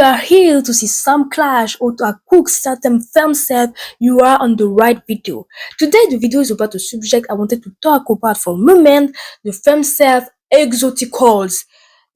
are here to see some clash or to cook certain FEMCEL, you are on the right video. Today the video is about the subject I wanted to talk about for a moment, the FEMCEL Exoticals.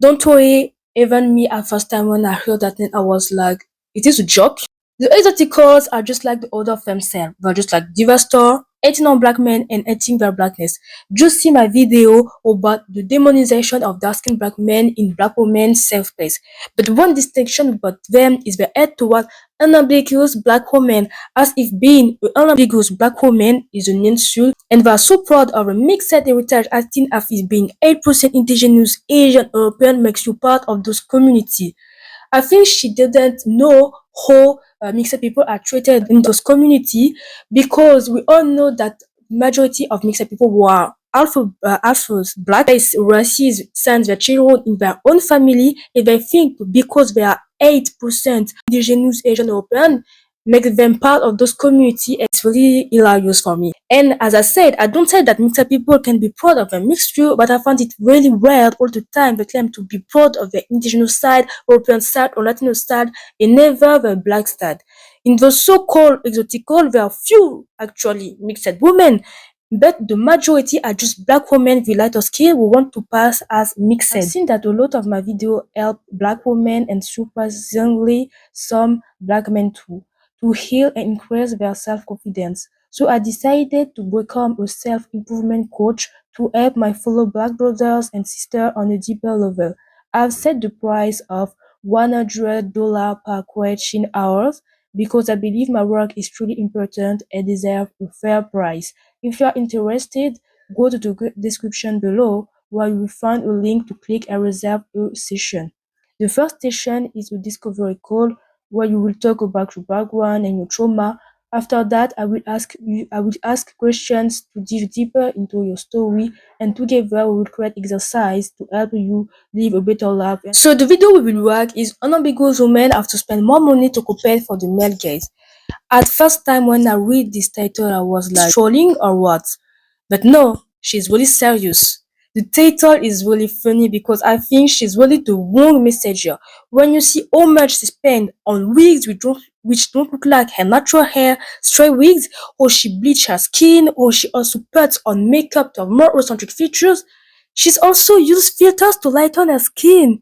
Don't worry, even me at first time when I heard that name I was like, it is a joke. The Exoticals are just like the other FEMCEL, they're just like Devastor, 18 on black men and 18 their blackness. Just see my video about the demonization of dark-skinned black men in black women's safe place. But one distinction about them is their head toward unambiguous black women, as if being an unambiguous black woman is an insult, and they are so proud of a mixed heritage, acting as if being 8% indigenous Asian European makes you part of those community. I think she didn't know how mixed people are treated in those community, because we all know that majority of mixed people were alphas, black races send their children in their own family, and they think because they are 8% indigenous Asian European make them part of those community. It's really hilarious for me. And as I said, I don't say that mixed people can be proud of their mixture, but I find it really weird all the time they claim to be proud of their indigenous side, European side, or Latino side, and never the black side. In the so-called exotical, there are few actually mixed women, but the majority are just black women with lighter skin who want to pass as mixed. I've seen that a lot of my video help black women and surprisingly some black men too, to heal and increase their self-confidence. So I decided to become a self-improvement coach to help my fellow black brothers and sisters on a deeper level. I've set the price of $100 per coaching hours because I believe my work is truly important and deserves a fair price. If you are interested, go to the description below where you will find a link to click and reserve a session. The first session is a discovery call where you will talk about your background and your trauma. After that, I will ask questions to dive deeper into your story, and together we will create exercise to help you live a better life. So the video we will work is unambiguous women have to spend more money to compare for the male gaze. At first time when I read this title, I was like, trolling or what? But no, she's really serious. The title is really funny because I think she's really the wrong messenger. When you see how much she spent on wigs which don't look like her natural hair, straight wigs, or she bleached her skin, or she also puts on makeup to have more Eurocentric features, she's also used filters to lighten her skin.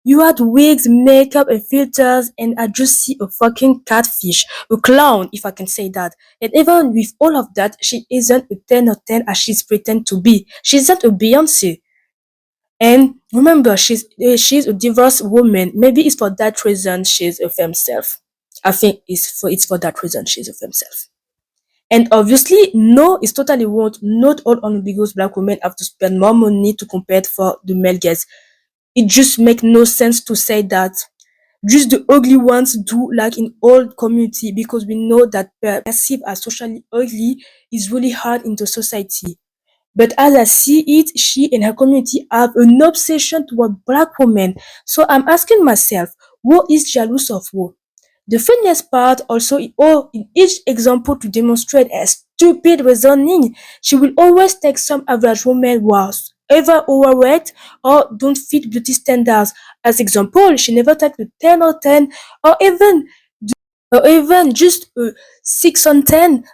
You had wigs, makeup, and filters, and I just see a fucking catfish, a clown, if I can say that. And even with all of that, she isn't a 10 or 10 as she's pretend to be. She's not a Beyonce. And remember, she's a diverse woman. Maybe it's for that reason she's a FEMCEL. I think it's for that reason she's a FEMCEL. And obviously, no, it's totally wrong. Not all unambiguous black women have to spend more money to compare for the male gaze. It just makes no sense to say that just the ugly ones do, like in all community, because we know that perceived as socially ugly is really hard in the society. But as I see it, she and her community have an obsession toward black women. So I'm asking myself, who is jealous of who? The funniest part also in each example to demonstrate her stupid reasoning, she will always take some average woman who are either overweight or don't fit beauty standards. As example, she never takes a 10 or 10 or even just a 6 on 10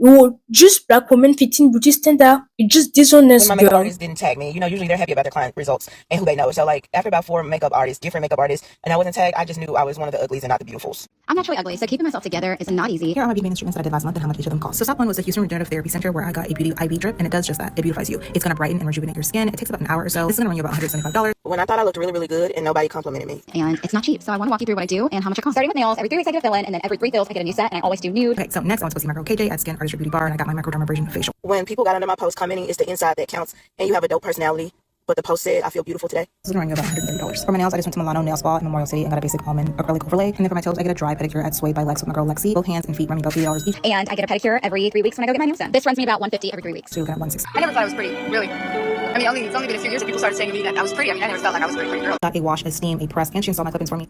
or just black women fitting beauty standard. It's just dishonest, When my makeup girl. artist didn't tag me, usually they're happy about their client results and who they know. So like after about 4 makeup artists, different makeup artists, and I wasn't tagged, I just knew I was one of the uglies and not the beautifuls. I'm naturally ugly, so keeping myself together is not easy. Here are my beauty maintenance treatments that I did last month and how much each of them cost. So step one was the Houston Regenerative Therapy Center, where I got a beauty IV drip, and it does just that. It beautifies you. It's going to brighten and rejuvenate your skin. It takes about an hour or so. This is going to run you about $175. When I thought I looked really, really good and nobody complimented me. And it's not cheap, so I want to walk you through what I do and how much it costs. Starting with nails, every 3 weeks I get a fill-in, and then every 3 fills I get a new set, and I always do nude. Okay, so next I went to go see my girl KJ at Skin Artistry Beauty Bar, and I got my microdermabrasion facial. When people got under my post commenting, it's the inside that counts, and you have a dope personality. But the post said, I feel beautiful today. This is going to run you about $130. For my nails, I just went to Milano Nail Spa in Memorial City and got a basic almond acrylic overlay. And then for my toes, I get a dry pedicure at Sway by Lex with my girl Lexi. Both hands and feet run me about $3 each. And I get a pedicure every 3 weeks when I go get my nails done. This runs me about $150 every 3 weeks. So you're looking at $160. I never thought I was pretty, really. I mean, it's only been a few years that people started saying to me that I was pretty. I mean, I never felt like I was a pretty girl. Got a wash, a steam, a press, and she installed my clip-ins for me.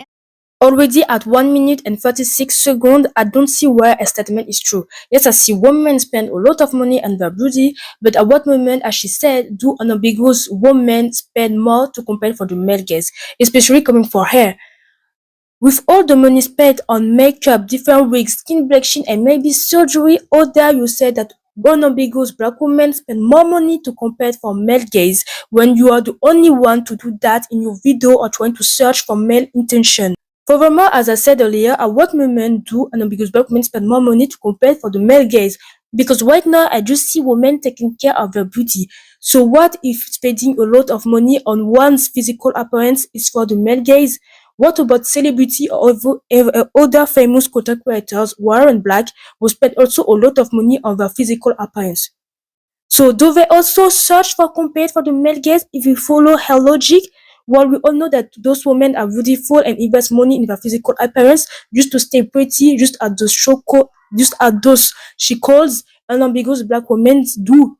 Already at 1 minute and 36 seconds, I don't see where a statement is true. Yes, I see women spend a lot of money on their beauty, but at what moment, as she said, do unambiguous women spend more to compare for the male gaze, especially coming for her? With all the money spent on makeup, different wigs, skin bleaching, and maybe surgery, or dare you say that unambiguous black women spend more money to compete for male gaze when you are the only one to do that in your video or trying to search for male intention. Furthermore, as I said earlier, at what women do unambiguous black women spend more money to compete for the male gaze? Because right now I just see women taking care of their beauty. So what if spending a lot of money on one's physical appearance is for the male gaze? What about celebrity or other famous content creators who aren't black who spend also a lot of money on their physical appearance? So do they also search for compete for the male gaze if we follow her logic? While we all know that those women are beautiful and invest money in their physical appearance just to stay pretty, just as those she calls unambiguous black women do.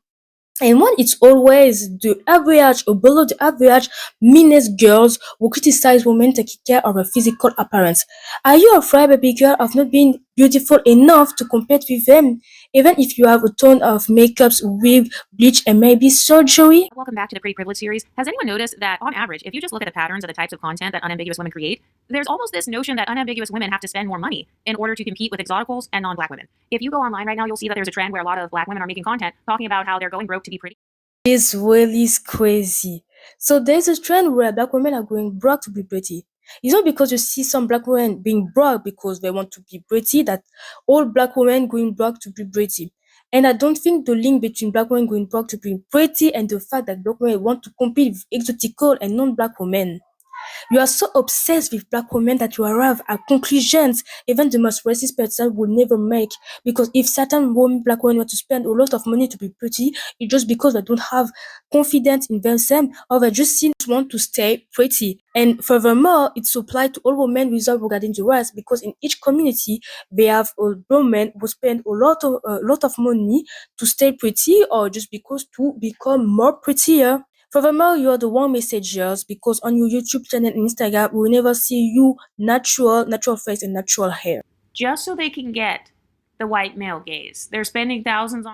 And when it's always the average or below the average meanest girls who criticize women taking care of her physical appearance. Are you afraid, baby girl, of not being beautiful enough to compete with them? Even if you have a ton of makeups, wig, bleach, and maybe surgery? Welcome back to the Pretty Privilege series. Has anyone noticed that, on average, if you just look at the patterns of the types of content that unambiguous women create, there's almost this notion that unambiguous women have to spend more money in order to compete with exoticals and non-black women. If you go online right now, you'll see that there's a trend where a lot of black women are making content talking about how they're going broke to be pretty. Is really crazy. So there's a trend where black women are going broke to be pretty. It's not because you see some black women being broke because they want to be pretty that all black women going broke to be pretty. And I don't think the link between black women going broke to be pretty and the fact that black women want to compete with exotical and non-black women. You are so obsessed with black women that you arrive at conclusions even the most racist person would never make. Because if certain black women want to spend a lot of money to be pretty, it's just because they don't have confidence in themselves or they just want to stay pretty. And furthermore, it's applied to all women without regarding the race because in each community they have women who spend a lot of money to stay pretty or just because to become more prettier. Furthermore, you are the one messengers because on your YouTube channel and Instagram, we will never see you natural face and natural hair. Just so they can get the white male gaze. They're spending thousands on.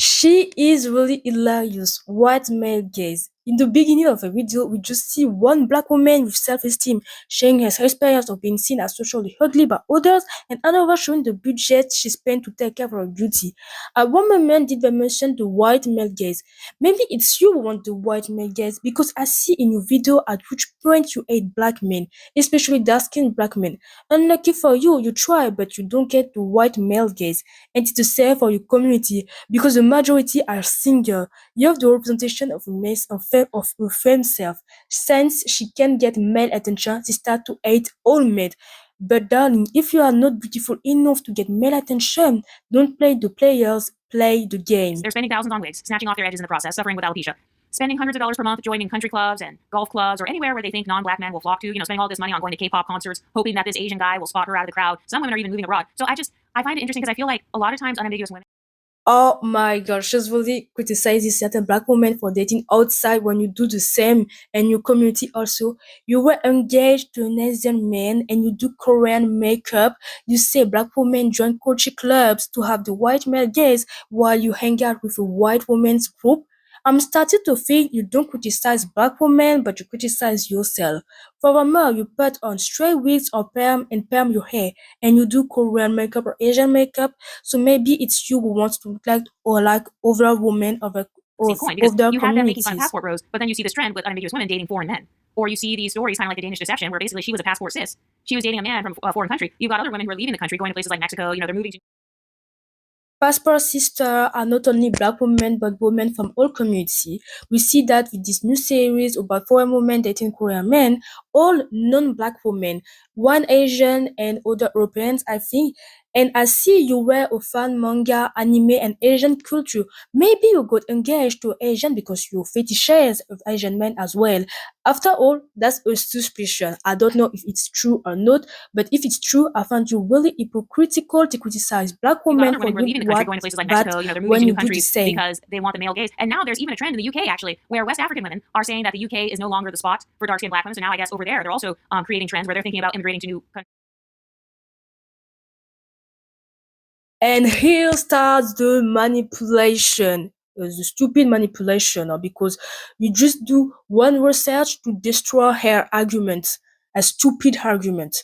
She is really hilarious. White male gaze. In the beginning of the video, we just see one black woman with self-esteem sharing her experience of being seen as socially ugly by others, and another showing the budget she spent to take care of her beauty. At one moment, did they mention the white male gaze? Maybe it's you who want the white male gaze because I see in your video at which point you hate black men, especially dark-skinned black men. Unlucky for you, you try, but you don't get the white male gaze. And it's the same for your community because the majority are single. You have the representation of a femme self. Since she can get male attention, she start to hate all men. But darling, if you are not beautiful enough to get male attention, don't play the players, play the game. They're spending thousands on wigs, snatching off their edges in the process, suffering with alopecia. Spending hundreds of dollars per month joining country clubs and golf clubs or anywhere where they think non-black men will flock to, spending all this money on going to K-pop concerts, hoping that this Asian guy will spot her out of the crowd. Some women are even moving abroad. So I find it interesting because I feel like a lot of times unambiguous women. Oh my gosh, she's really criticizing certain black women for dating outside when you do the same and your community also. You were engaged to an Asian man and you do Korean makeup. You say black women join culture clubs to have the white male gaze while you hang out with a white women's group. I'm starting to think you don't criticize black women, but you criticize yourself. Furthermore, you put on straight wigs or perm your hair, and you do Korean makeup or Asian makeup. So maybe it's you who wants to look like or like other women Same of coin because other you have them making fun of communities. passport bros, but then you see this trend with unambiguous women dating foreign men. Or you see these stories kind of like the Danish deception where basically she was a passport cis. She was dating a man from a foreign country. You've got other women who are leaving the country, going to places like Mexico. They're moving to. Passport sisters are not only black women but women from all community. We see that with this new series about foreign women dating Korean men, all non-black women, one Asian and other Europeans, I think. And I see you were a fan manga, anime, and Asian culture. Maybe you got engaged to Asian because you fetishize of Asian men as well. After all, that's a suspicion. I don't know if it's true or not, but if it's true, I find you really hypocritical to criticize black You've got women other for women who are doing leaving the country, what going to places like that Mexico. They're moving when to you new do the countries same. because they want the male gaze. And now there's even a trend in the UK actually, where West African women are saying that the UK is no longer the spot for dark-skinned black women. So now I guess over there they're also creating trends where they're thinking about immigrating to new countries. And here starts the manipulation. The stupid manipulation, or because you just do one research to destroy her argument, a stupid argument.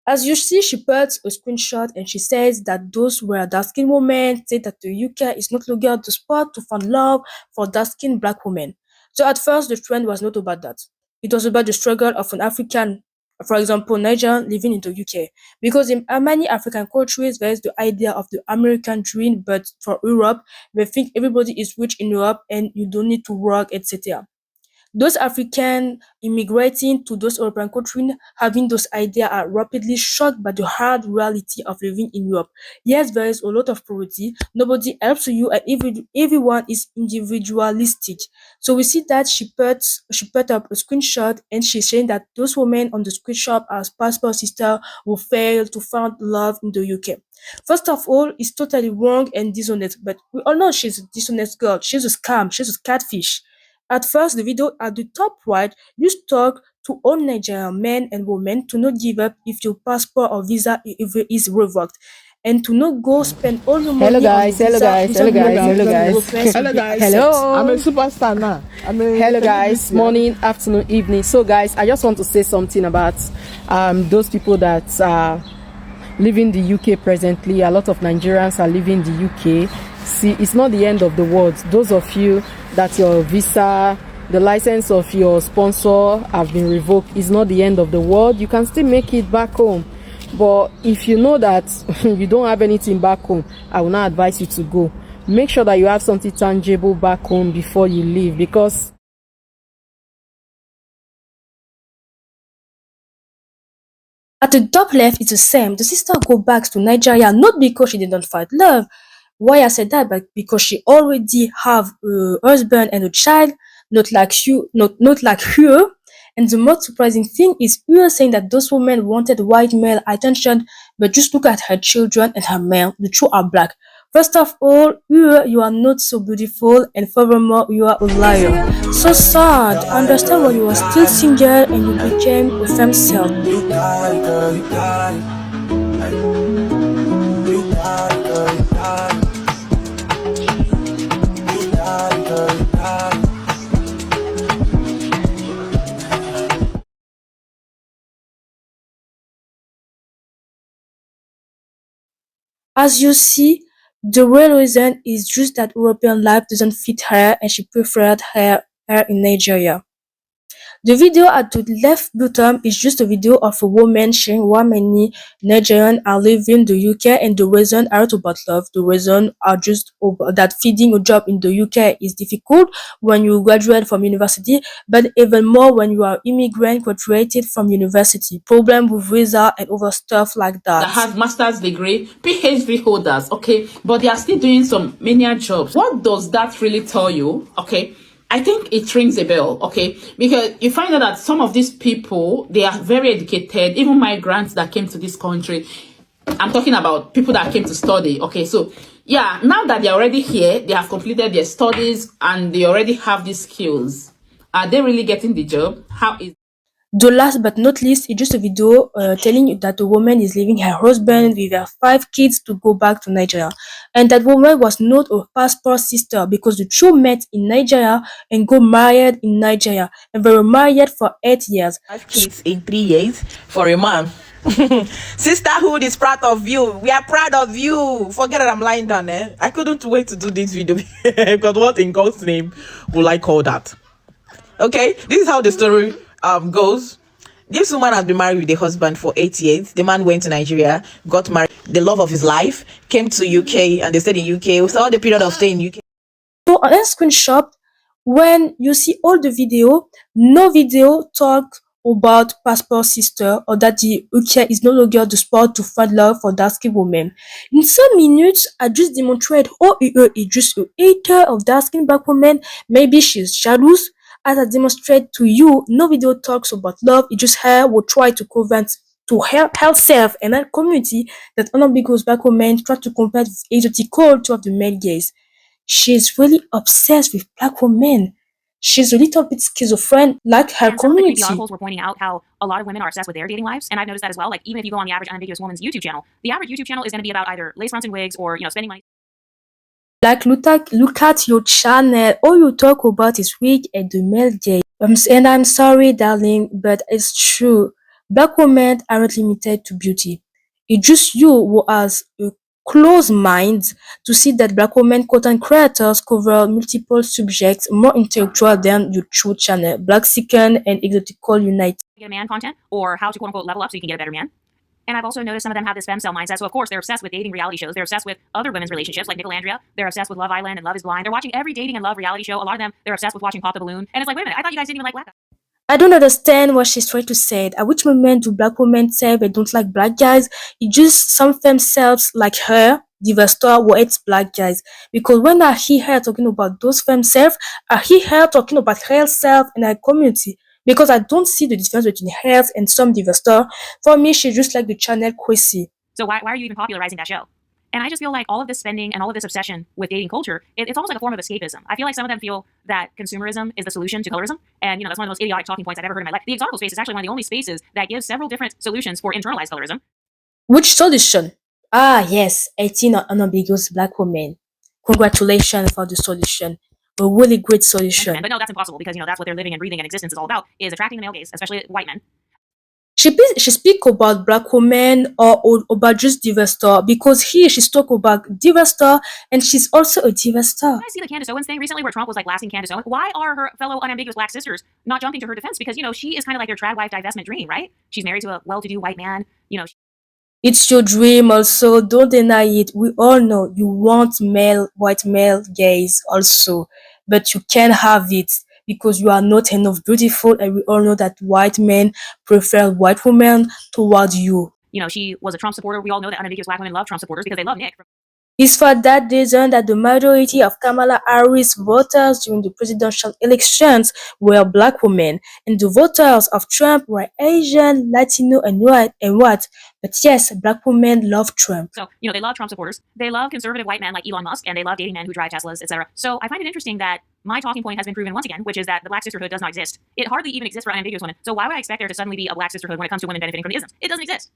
As you see, she puts a screenshot and she says that those were dark-skinned women, say that the UK is not longer the spot to find love for dark-skinned black women. So at first, the trend was not about that. It was about the struggle of an African, for example, Nigerian living in the UK. Because in many African countries, there is the idea of the American dream, but for Europe, they think everybody is rich in Europe and you don't need to work, etc. Those African immigrating to those European countries having those ideas are rapidly shocked by the hard reality of living in Europe. Yes, there is a lot of poverty, nobody helps you, and everyone is individualistic. So we see that she put up a screenshot and she's saying that those women on the screenshot are passport sister who failed to find love in the UK. First of all, it's totally wrong and dishonest, but we all know she's a dishonest girl. She's a scam, she's a catfish. At first, the video at the top right used talk to all Nigerian men and women to not give up if your passport or visa is revoked and to not go spend all your Hello money on your guys, hello visa guys, hello without guys, knowing hello when your guys. request will Hello be guys. accepted. I'm a Hello. superstar now. Hello guys, morning, afternoon, evening. So guys, I just want to say something about those people that are living the UK presently. A lot of Nigerians are living the UK. See, it's not the end of the world. Those of you that your visa, the license of your sponsor have been revoked, is not the end of the world. You can still make it back home. But if you know that you don't have anything back home, I will not advise you to go. Make sure that you have something tangible back home before you leave, because At the top left, it's the same. The sister go back to Nigeria not because she did not find love. Why I said that? But because she already have a husband and a child, not like her. And the most surprising thing is we are saying that those women wanted white male attention, but just look at her children and her male. The two are black. First of all, you are not so beautiful, and furthermore, you are a liar. So sad. Understand when you are still single and you became a FEMCEL. As you see, the real reason is just that European life doesn't fit her and she preferred her in Nigeria. The video at the left bottom is just a video of a woman sharing why many Nigerians are leaving the UK, and the reason aren't about love. The reason are just that finding a job in the UK is difficult when you graduate from university, but even more when you are immigrant graduated from university. Problem with visa and other stuff like that. That has master's degree, PhD holders, okay, but they are still doing some menial jobs. What does that really tell you? Okay, I think it rings a bell, okay, because you find out that some of these people, they are very educated, even migrants that came to this country. I'm talking about people that came to study, okay, so yeah, now that they're already here, they have completed their studies and they already have these skills. Are they really getting the job? How is The last but not least is just a video telling you that the woman is leaving her husband with her 5 kids to go back to Nigeria. And that woman was not a passport sister because the two met in Nigeria and got married in Nigeria. And they were married for 8 years. 5 kids in 3 years for a man. Sisterhood is proud of you. We are proud of you. Forget that I'm lying down, eh? I couldn't wait to do this video because what in God's name will I call that? Okay, this is how the story goes. This woman has been married with a husband for 8 years. The man went to Nigeria, got married. The love of his life came to UK, and they stayed in UK. So all the period of staying in UK. So on a screenshot, when you see all the video, no video talk about passport sister or that the UK is no longer the spot to find love for dark-skinned women. In some minutes, I just demonstrate how is just a hater of dark-skinned black women. Maybe she's jealous. As I demonstrate to you, no video talks about love. It just her will try to convince to help herself and her community that unambiguous black women try to compare with exotical to of the male gaze. She's really obsessed with black women. She's a little bit schizophrenic like her And some of the creepy community. articles were pointing out how a lot of women are obsessed with their dating lives, and I've noticed that as well. Like, even if you go on the average unambiguous woman's YouTube channel, the average YouTube channel is going to be about either lace fronts and wigs or, spending money. Like, look at your channel. All you talk about is wig and the male gaze. And I'm sorry, darling, but it's true. Black women aren't limited to beauty. It's just you who has a closed mind to see that black women content creators cover multiple subjects more intellectual than your true channel. Black Second and Exotical Unite. Get a man content or how to quote unquote level up so you can get a better man. And I've also noticed some of them have this FEMCEL mindset. So of course they're obsessed with dating reality shows. They're obsessed with other women's relationships like Nicolandria. They're obsessed with Love Island and Love is Blind. They're watching every dating and love reality show. A lot of them, they're obsessed with watching Pop the Balloon. And it's like, wait a minute, I thought you guys didn't even like black guys. I don't understand what she's trying to say. At which moment do black women say they don't like black guys? It's just some themselves like her, Divastar, who hates black guys. Because when I hear her talking about those themselves, I hear her talking about herself and her community. Because I don't see the difference between hers and some Divastar. For me, she's just like the channel Chrissy. So why are you even popularizing that show? And I just feel like all of this spending and all of this obsession with dating culture, it's almost like a form of escapism. I feel like some of them feel that consumerism is the solution to colorism. And, that's one of the most idiotic talking points I've ever heard in my life. The exotical space is actually one of the only spaces that gives several different solutions for internalized colorism. Which solution? Ah, yes, 18 unambiguous black women. Congratulations for the solution. A really great solution. But no, that's impossible because, that's what their living and breathing and existence is all about, is attracting the male gaze, especially white men. She speak about black women or about just Divastar because here she's talk about Divastar and she's also a Divastar. I see the Candace Owens thing recently where Trump was like blasting Candace Owens. Why are her fellow unambiguous black sisters not jumping to her defense? Because, she is kind of like their trad wife divestment dream, right? She's married to a well-to-do white man, It's your dream also, don't deny it. We all know you want white male gaze also, but you can't have it because you are not enough beautiful and we all know that white men prefer white women towards you. She was a Trump supporter. We all know that unambiguous black women love Trump supporters because they love Nick. It's for that reason that the majority of Kamala Harris voters during the presidential elections were black women, and the voters of Trump were Asian, Latino, and white. But yes, black women love Trump. So, they love Trump supporters. They love conservative white men like Elon Musk, and they love dating men who drive Teslas, etc. So I find it interesting that my talking point has been proven once again, which is that the black sisterhood does not exist. It hardly even exists for unambiguous women. So why would I expect there to suddenly be a black sisterhood when it comes to women benefiting from the isms? It doesn't exist.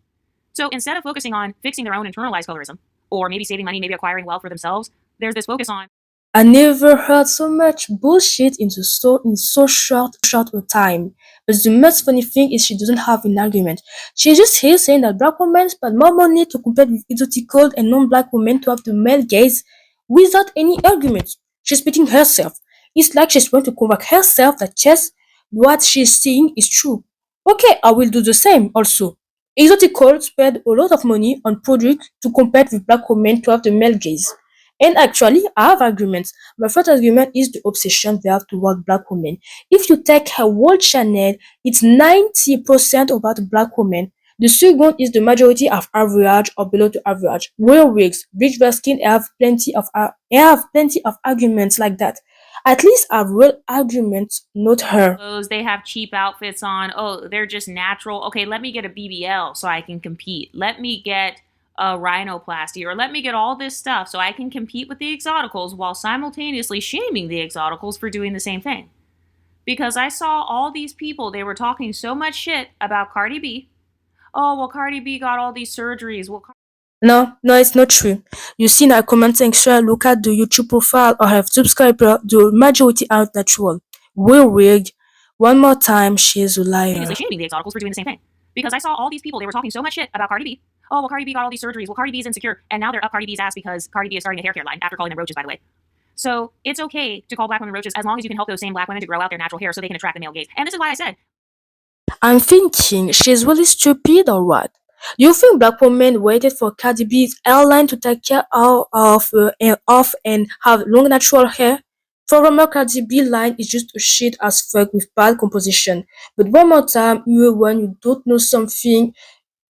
So instead of focusing on fixing their own internalized colorism, or maybe saving money, maybe acquiring wealth for themselves, there's this focus on I never heard so much bullshit in so short a time. But the most funny thing is she doesn't have an argument. She's just here saying that black women spend more money to compete with exotical and non-black women to have the male gaze without any argument. She's beating herself. It's like she's trying to convince herself that yes, what she's saying is true. Okay, I will do the same also. Exotical spend a lot of money on products to compete with black women to have the male gaze. And actually, I have arguments. My first argument is the obsession they have toward black women. If you take her whole channel, it's 90% about black women. The second is the majority of average or below the average. Real wigs, bleach their skin, have plenty of arguments like that. At least I have real arguments, not her. clothes. They have cheap outfits on. Oh, they're just natural. Okay, let me get a BBL so I can compete. Let me get a rhinoplasty, or let me get all this stuff so I can compete with the Exoticals while simultaneously shaming the Exoticals for doing the same thing. Because I saw all these people, they were talking so much shit about Cardi B. Oh, well, Cardi B got all these surgeries. Well, No, it's not true. You see in our comment section, look at the YouTube profile or have subscriber, the majority aren't natural. We're rigged. One more time, she is a liar. Obviously shaming the Exoticals for doing the same thing. Because I saw all these people, they were talking so much shit about Cardi B. Oh, well, Cardi B got all these surgeries. Well, Cardi B's insecure. And now they're up Cardi B's ass because Cardi B is starting a hair care line after calling them roaches, by the way. So it's okay to call black women roaches as long as you can help those same black women to grow out their natural hair so they can attract the male gaze. And this is why I said, I'm thinking, she's really stupid or what? Do you think black women waited for Cardi B's airline to take care of and have long natural hair? Former Cardi B line is just a shit as fuck with bad composition. But one more time, when you don't know something,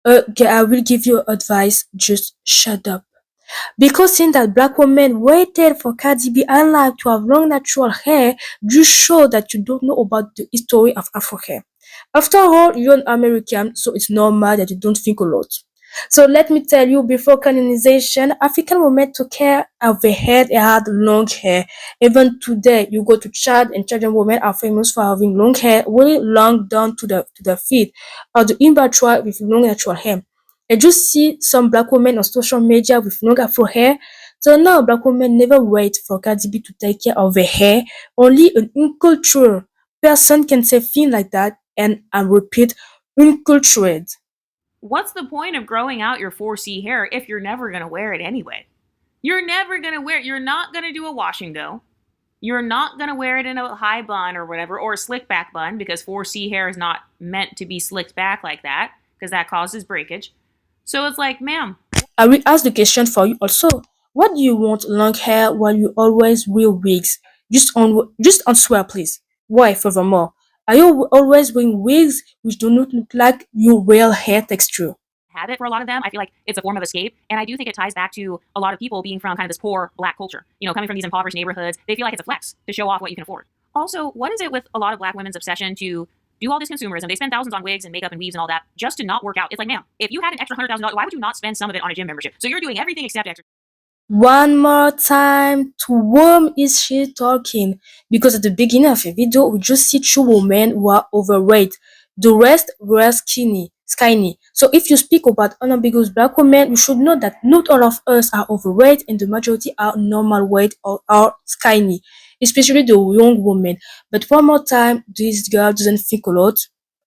I will give you advice, just shut up. Because seeing that black women waited for Cardi B airline to have long natural hair just show that you don't know about the history of Afro hair. After all, you're an American, so it's normal that you don't think a lot. So let me tell you, before colonization, African women took care of their hair, they had long hair. Even today, you go to Chad and Chadian women are famous for having long hair, really long down to the feet, or the Imba tribe with long natural hair. I just see some black women on social media with long afro hair. So now black women never wait for Cardi B to take care of their hair. Only an incultured person can say things like that, and I repeat, uncultured. What's the point of growing out your 4C hair if you're never going to wear it anyway? You're never going to wear it. You're not going to do a washing dough. You're not going to wear it in a high bun or whatever, or a slick back bun, because 4C hair is not meant to be slicked back like that, because that causes breakage. So it's like, ma'am, I will ask the question for you also. What do you want long hair while you always wear wigs? Just answer please. Why furthermore? Are you always wearing wigs which do not look like your real hair texture? habit for a lot of them. I feel like it's a form of escape. And I do think it ties back to a lot of people being from kind of this poor black culture. You know, coming from these impoverished neighborhoods, they feel like it's a flex to show off what you can afford. Also, what is it with a lot of black women's obsession to do all this consumerism? They spend thousands on wigs and makeup and weaves and all that just to not work out. It's like, ma'am, if you had an extra $100,000, why would you not spend some of it on a gym membership? So you're doing everything except exercise. One more time, to whom is she talking? Because at the beginning of the video, we just see two women who are overweight. The rest were skinny. So if you speak about unambiguous black women, you should know that not all of us are overweight and the majority are normal weight or are skinny, especially the young women. But one more time, this girl doesn't think a lot,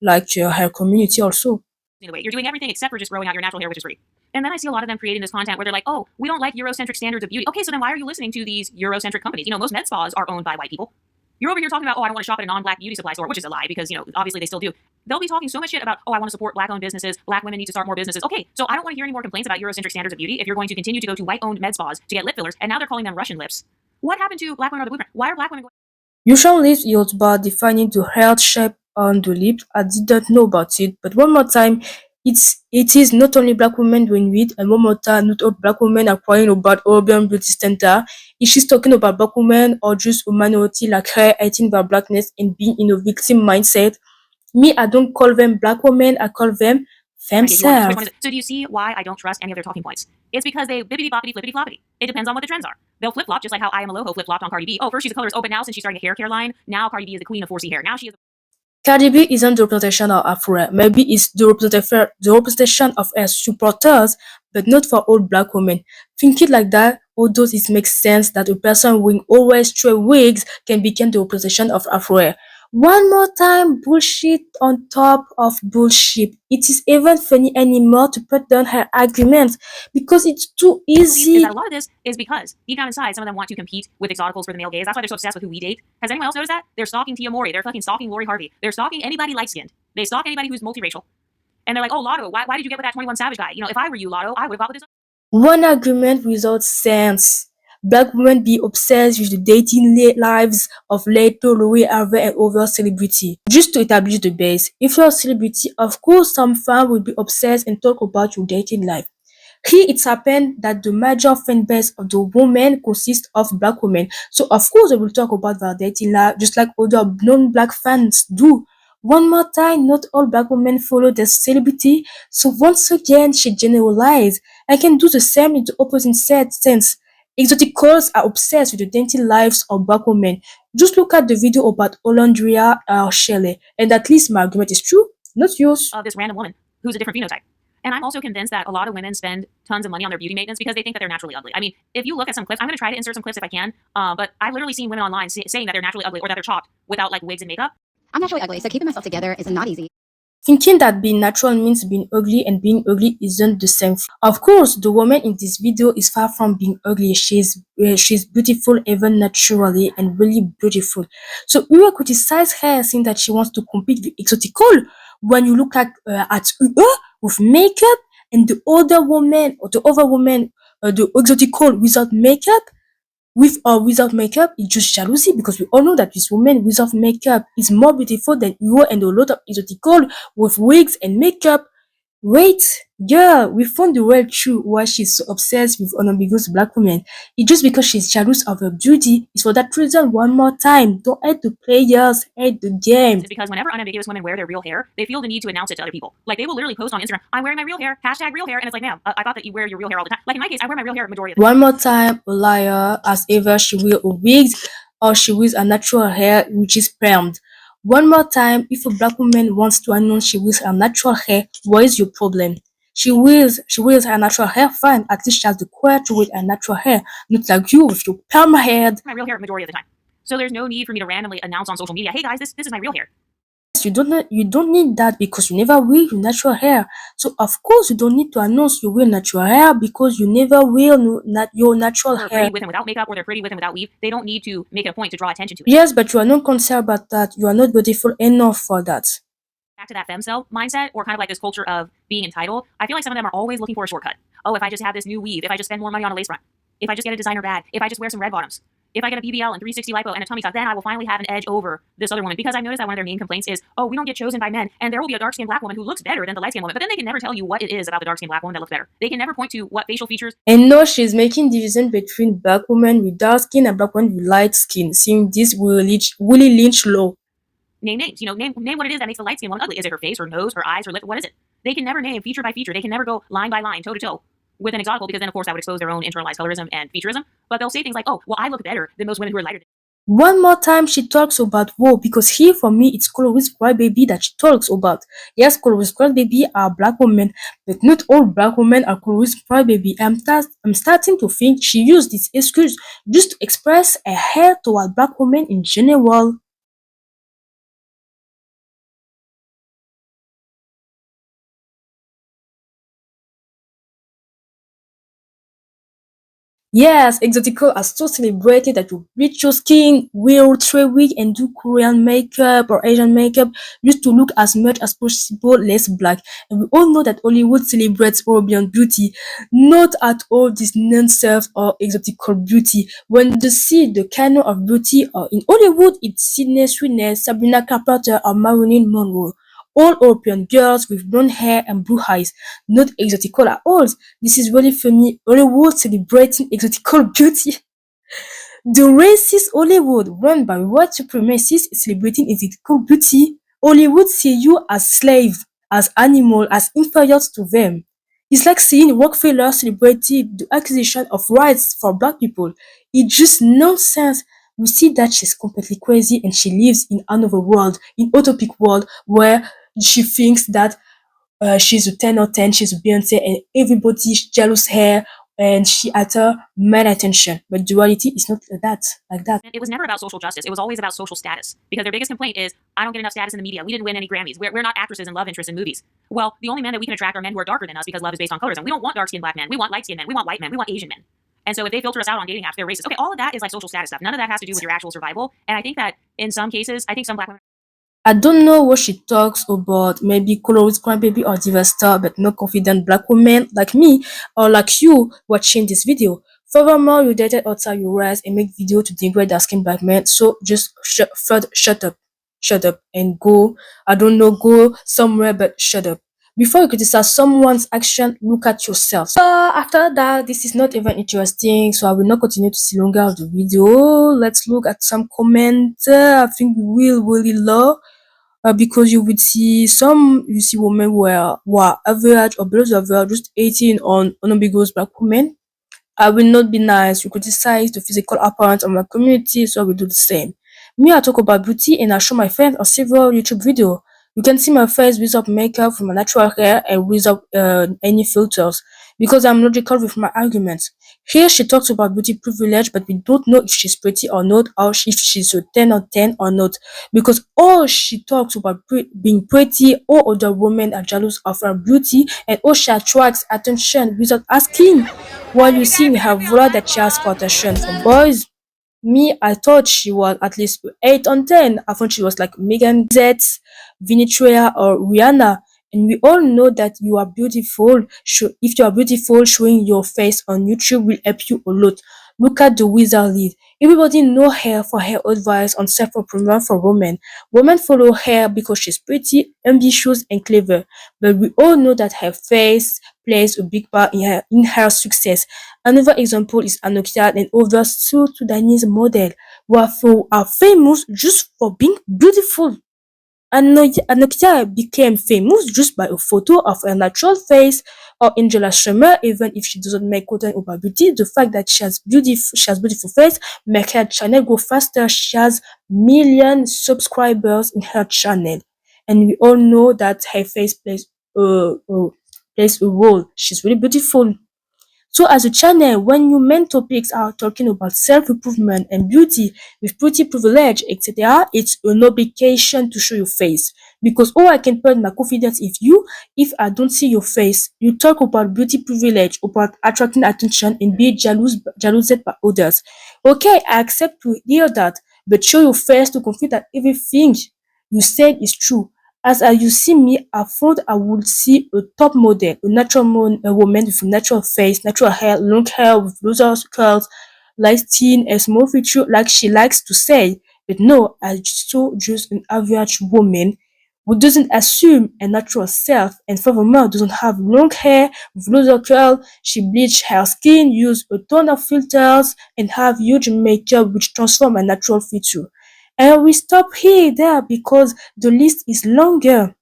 like her community also. You're doing everything except for just growing out your natural hair, which is free. And then I see a lot of them creating this content where they're like, oh, we don't like Eurocentric standards of beauty. Okay, so then why are you listening to these Eurocentric companies? You know, most med spas are owned by white people. You're over here talking about, oh, I don't want to shop at a non-black beauty supply store, which is a lie because, you know, obviously they still do. They'll be talking so much shit about, oh, I want to support black-owned businesses. Black women need to start more businesses. Okay, so I don't want to hear any more complaints about Eurocentric standards of beauty if you're going to continue to go to white-owned med spas to get lip fillers, and now they're calling them Russian lips. What happened to black women are the blueprint? Why are black women going? You shall leave your by defining the heart shape on the lip. I didn't know about it, but one more time, it is not only black women doing it, and one more time, not all black women are crying about urban beauty center. If she's talking about black women or just a minority like her hating about blackness and being in a victim mindset, me, I don't call them black women, I call them FEMCEL. So do you see why I don't trust any of their talking points? It's because they bippity boppity flippity floppity. It depends on what the trends are. They'll flip flop just like how I Am Aloho flip flopped on Cardi B. Oh, first she's a colorist. Oh, but now since she's starting a hair care line, now Cardi B is the queen of 4C hair. Now she is. Cardi B isn't the representation of Afro. Maybe it's the representation of her supporters, but not for all black women. Thinking like that, although it makes sense that a person wearing always straight wigs can become the representation of Afro. One more time, bullshit on top of bullshit. It is even funny anymore to put down her arguments because it's too Is easy. that a lot of this is because deep down inside, some of them want to compete with Exoticals for the male gaze. That's why they're so obsessed with who we date. Has anyone else noticed that? They're stalking Tia Mori. They're fucking stalking Lori Harvey. They're stalking anybody light-skinned. They stalk anybody who's multiracial. And they're like, oh, Lotto, why did you get with that 21 Savage guy? You know, if I were you, Lotto, I would have got with this. One argument without sense. Black women be obsessed with the dating lives of Leto, Louis Harvey, and other celebrity. Just to establish the base, if you're a celebrity, of course some fan will be obsessed and talk about your dating life. Here it's happened that the major fan base of the women consists of black women. So of course they will talk about their dating life just like other non-black fans do. One more time, not all black women follow the celebrity, so once again she generalized. I can do the same in the opposite sense. Exoticals are obsessed with the dating lives of black women. Just look at the video about Olandria Shelley, and at least my argument is true, not yours. Of this random woman who's a different phenotype. And I'm also convinced that a lot of women spend tons of money on their beauty maintenance because they think that they're naturally ugly. I mean, if you look at some clips, I'm going to try to insert some clips if I can, but I've literally seen women online saying that they're naturally ugly or that they're chopped without like wigs and makeup. I'm naturally ugly, so keeping myself together is not easy. Thinking that being natural means being ugly and being ugly isn't the same. Of course, the woman in this video is far from being ugly. She's beautiful even naturally and really beautiful. So we will criticize her saying that she wants to compete with Exotical when you look at her with makeup and the other woman or the other woman, the Exotical without makeup. With or without makeup, it's just jealousy because we all know that this woman without makeup is more beautiful than you and a lot of exotical with wigs and makeup. Wait, girl, we found the real truth why she's so obsessed with unambiguous black women. It's just because she's jealous of her beauty. It's for that reason. One more time, don't hate the players, hate the game. It's because whenever unambiguous women wear their real hair, they feel the need to announce it to other people. Like they will literally post on Instagram, I'm wearing my real hair, hashtag real hair, and it's like, ma'am, I thought that you wear your real hair all the time. Like in my case, I wear my real hair majority of the time. One more time, a liar, as ever she wear a wig or she wears a natural hair which is permed. One more time, if a black woman wants to announce she wears her natural hair, what is your problem? She wears her natural hair, fine. At least she has the courage to wear her natural hair, not like you with your perm head. My real hair majority of the time. So there's no need for me to randomly announce on social media, hey guys, this is my real hair. Yes, you don't need that because you never wear your natural hair. So of course you don't need to announce your real natural hair because you never wear your natural Are hair. pretty with and without makeup, or they're pretty with and without weave. They don't need to make it a point to draw attention to it. Yes, but you are not concerned about that. You are not beautiful enough for that. Back to that FEMCEL mindset, or kind of like this culture of being entitled, I feel like some of them are always looking for a shortcut. Oh, if I just have this new weave, if I just spend more money on a lace front, if I just get a designer bag, if I just wear some red bottoms, if I get a BBL and 360 lipo and a tummy tuck, then I will finally have an edge over this other woman. Because I've noticed that one of their main complaints is, oh, we don't get chosen by men, and there will be a dark-skinned black woman who looks better than the light-skinned woman. But then they can never tell you what it is about the dark-skinned black woman that looks better. They can never point to what facial features. And now she's making division between black women with dark skin and black women with light skin, seeing this Willie Lynch law. Name names. Name what it is that makes the light skin woman ugly. Is it her face, her nose, her eyes, her lips? What is it? They can never name feature by feature. They can never go line by line, toe to toe with an exotical, because then of course that would expose their own internalized colorism and featureism. But they'll say things like, oh, well, I look better than most women who are lighter. One more time she talks about war because here for me it's colorist crybaby that she talks about. Yes, colorist crybaby are black women, but not all black women are colorist crybaby. I'm starting to think she used this excuse just to express a hate toward black women in general. Yes, Exotical are so celebrated that you bleach your skin, wear 3 wig and do Korean makeup or Asian makeup just to look as much as possible less black. And we all know that Hollywood celebrates European beauty, not at all this nonsense or exotical beauty. When they see the canon of beauty in Hollywood, it's Sydney Sweeney, Sabrina Carpenter or Marilyn Monroe. All European girls with blonde hair and blue eyes, not exotical at all. This is really funny. Hollywood celebrating exotical beauty. The racist Hollywood run by white supremacists is celebrating exotical beauty. Hollywood see you as slaves, as animals, as inferior to them. It's like seeing Rockefeller celebrating the acquisition of rights for black people. It's just nonsense. We see that she's completely crazy and she lives in another world, in utopic world where she thinks that she's a 10 or 10, she's a Beyonce, and everybody's jealous her and she at her man attention. But the reality is not like that. It was never about social justice. It was always about social status. Because their biggest complaint is, I don't get enough status in the media. We didn't win any Grammys. We're not actresses and love interests in movies. Well, the only men that we can attract are men who are darker than us because love is based on colorism. We don't want dark-skinned black men. We want light-skinned men. We want white men. We want Asian men. And so if they filter us out on dating apps, they're racist. Okay, all of that is like social status stuff. None of that has to do with your actual survival. And I think that in some cases, I think some black women. I don't know what she talks about, maybe colorist crybaby or diva star, but not confident black women like me or like you watching this video. Furthermore, you dated outside your race and make video to degrade dark skin black men, so just shut up and go. I don't know, go somewhere, but shut up. Before you criticize someone's action, look at yourself. So after that, this is not even interesting, so I will not continue to see longer of the video. Let's look at some comments. I think we will really love because you see women who are average or below the average, just 18 on unambiguous black women. I will not be nice. You criticize the physical appearance of my community, so I will do the same. Me, I talk about beauty and I show my friends on several YouTube videos. You can see my face without makeup, with my natural hair, and without any filters, because I'm logical with my arguments. Here she talks about beauty privilege, but we don't know if she's pretty or not, or if she's a 10 or 10 or not, because all she talks about being pretty, all other women are jealous of her beauty, and all she attracts attention without asking. While you see in her vlog that she asks for attention from boys, me, I thought she was at least 8 on 10. I thought she was like Megan Z, Vinitria, or Rihanna. And we all know that you are beautiful. If you are beautiful, showing your face on YouTube will help you a lot. Look at the wizard lead. Everybody know her for her advice on self-improvement for women. Women follow her because she's pretty, ambitious, and clever. But we all know that her face plays a big part in her success. Another example is Anokia and other South Sudanese model who are famous just for being beautiful. Anokia became famous just by a photo of her natural face, or Angela Schremer, even if she doesn't make content about beauty. The fact that she has beautiful face make her channel go faster. She has million subscribers in her channel, and we all know that her face plays a role. She's really beautiful. So as a channel, when your main topics are talking about self-improvement and beauty with pretty privilege, etc., it's an obligation to show your face. Because I can put my confidence if I don't see your face. You talk about beauty privilege, about attracting attention and being jealoused by others. Okay, I accept to hear that, but show your face to confirm that everything you said is true. As you see me, I thought I would see a top model, a woman with a natural face, natural hair, long hair with loose curls, light skin, a small feature, like she likes to say. But no, I saw just an average woman who doesn't assume a natural self and furthermore doesn't have long hair with loose curl. She bleached her skin, used a ton of filters, and have huge makeup which transform a natural feature. And we stop here there because the list is longer.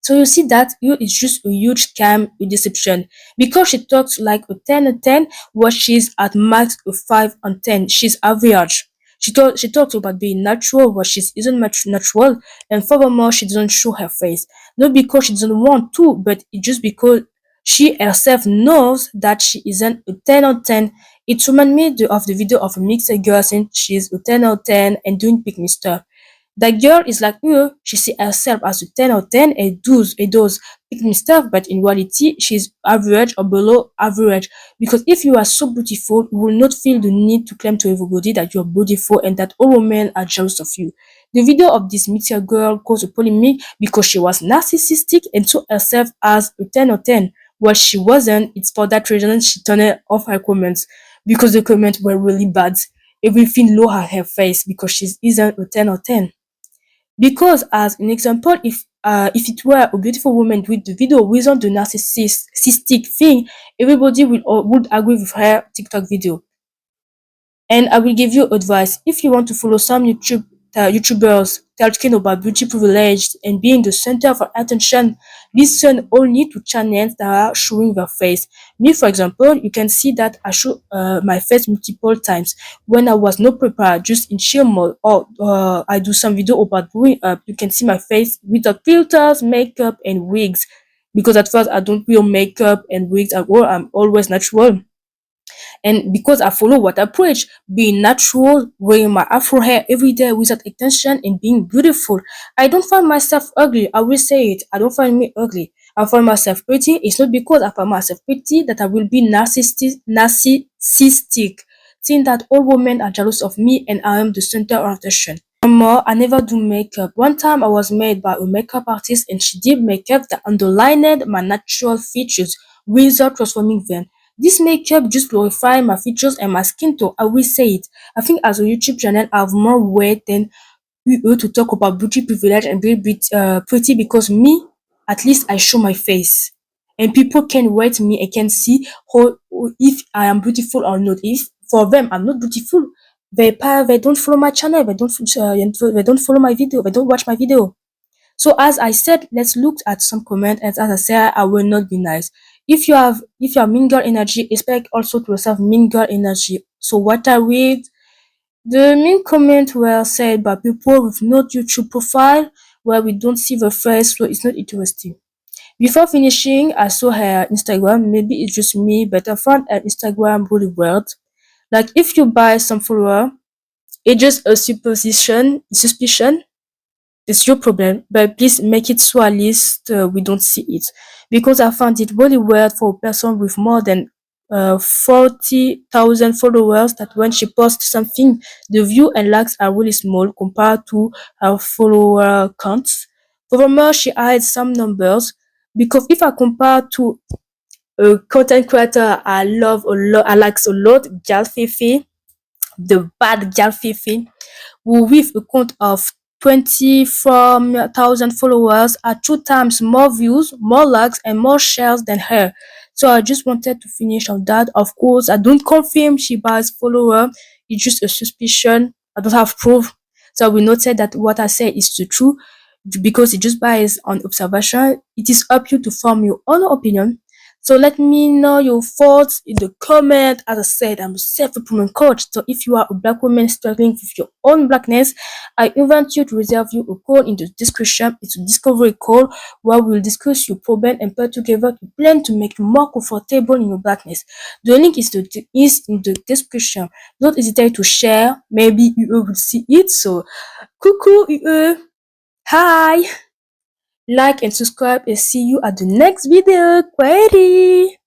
So you see that you is just a huge scam, a deception. Because she talks like a 10 on 10, what she's at max a 5 on 10. She's average. She talks about being natural, but she isn't much natural, and furthermore, she doesn't show her face. Not because she doesn't want to, but it's just because she herself knows that she isn't a 10 on 10. It reminds me of the video of a mixed girl saying she's a 10 out of 10 and doing pick me stuff. That girl is like you, she sees herself as a 10 out of 10 and does pick me stuff, but in reality, she's average or below average. Because if you are so beautiful, you will not feel the need to claim to everybody that you're beautiful and that all women are jealous of you. The video of this mixed girl caused a polemic because she was narcissistic and saw herself as a 10 out of 10. Well, she wasn't. It's for that reason she turned off her comments because the comments were really bad. Everything low at her face because she isn't a 10 out of 10. Because as an example, if it were a beautiful woman with the video without the narcissistic thing, everybody would agree with her TikTok video. And I will give you advice. If you want to follow some YouTubers talking about beauty privilege and being the center of attention, listen only to channels that are showing their face. Me, for example, you can see that I show my face multiple times when I was not prepared, just in chill mode, or I do some video about growing up. You can see my face without filters, makeup, and wigs. Because at first I don't wear makeup and wigs at all. I'm always natural. And because I follow what I preach, being natural, wearing my afro hair every day without attention and being beautiful. I don't find myself ugly. I will say it. I don't find me ugly. I find myself pretty. It's not because I find myself pretty that I will be narcissistic, saying that all women are jealous of me and I am the center of attention. More, I never do makeup. One time I was made by a makeup artist and she did makeup that underlined my natural features without transforming them. This makeup just glorified my features and my skin tone. I will say it. I think as a YouTube channel, I have more weight than you to talk about beauty privilege and being pretty because me, at least I show my face. And people can rate me and can see if I am beautiful or not. If for them I'm not beautiful, they don't follow my channel, they don't follow my video, they don't watch my video. So as I said, let's look at some comment. And as I said, I will not be nice. If you have mean girl energy, expect also to receive mean girl energy. So what I read, the main comment were said by people with no YouTube profile where we don't see the face, so it's not interesting. Before finishing, I saw her Instagram. Maybe it's just me, but I found her Instagram really weird. Like if you buy some follower, it's just a suspicion. It's your problem, but please make it so at least we don't see it. Because I found it really weird for a person with more than 40,000 followers that when she posts something, the view and likes are really small compared to her follower counts. Furthermore, she hides some numbers because if I compare to a content creator I love a lot, I like a lot, Gal Fifi, the bad Gal Fifi, who with a count of 24,000 followers are 2 times more views, more likes, and more shares than her. So I just wanted to finish on that. Of course, I don't confirm she buys follower. It's just a suspicion. I don't have proof. So I will not say that what I say is the truth because it just buys on observation. It is up you to form your own opinion. So let me know your thoughts in the comment. As I said, I'm a self-improvement coach. So if you are a black woman struggling with your own blackness, I invite you to reserve you a call in the description. It's a discovery call where we'll discuss your problem and put together a plan to make you more comfortable in your blackness. The link is in the description. Don't hesitate to share. Maybe you will see it. So, coucou, hi, like and subscribe and see you at the next video. Query.